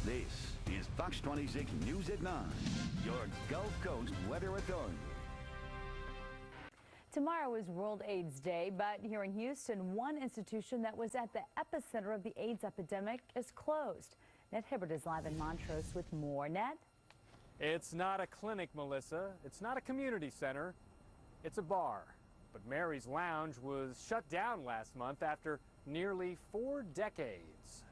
This is Fox 26 News at 9, your Gulf Coast Weather Authority. Tomorrow is World AIDS Day, but here in Houston, one institution that was at the epicenter of the AIDS epidemic is closed. Ned Hibbert is live in Montrose with more. Ned? It's not a clinic, Melissa. It's not a community center. It's a bar. But Mary's Lounge was shut down last month after nearly 4 decades.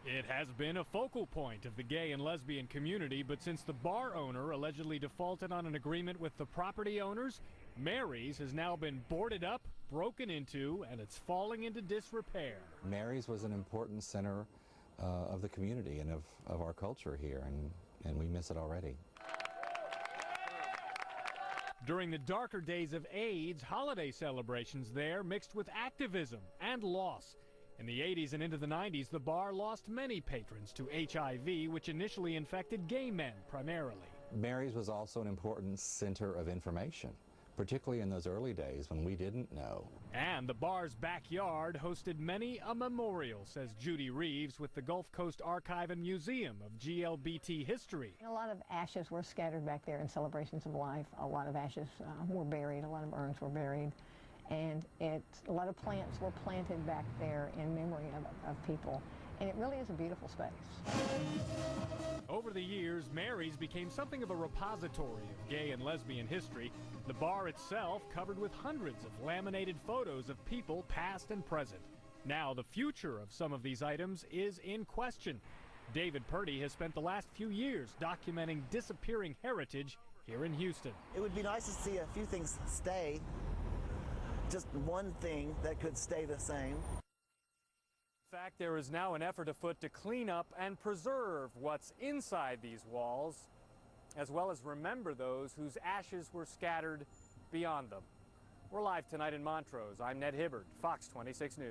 It has been a focal point of the gay and lesbian community, but since the bar owner allegedly defaulted on an agreement with the property owners, Mary's has now been boarded up, broken into, and it's falling into disrepair. Mary's was an important center of the community and of our culture here, and we miss it already. During the darker days of AIDS, holiday celebrations there mixed with activism and loss. In the 80s and into the 90s, the bar lost many patrons to HIV, which initially infected gay men primarily. Mary's was also an important center of information, particularly in those early days when we didn't know. And the bar's backyard hosted many a memorial, says Judy Reeves with the Gulf Coast Archive and Museum of GLBT history. A lot of ashes were scattered back there in celebrations of life. A lot of ashes were buried, a lot of urns were buried. And a lot of plants were planted back there in memory of people. And it really is a beautiful space. Over the years, Mary's became something of a repository of gay and lesbian history. The bar itself covered with hundreds of laminated photos of people past and present. Now the future of some of these items is in question. David Purdy has spent the last few years documenting disappearing heritage here in Houston. It would be nice to see a few things stay. Just one thing that could stay the same. In fact, there is now an effort afoot to clean up and preserve what's inside these walls, as well as remember those whose ashes were scattered beyond them. We're live tonight in Montrose. I'm Ned Hibbert, Fox 26 News.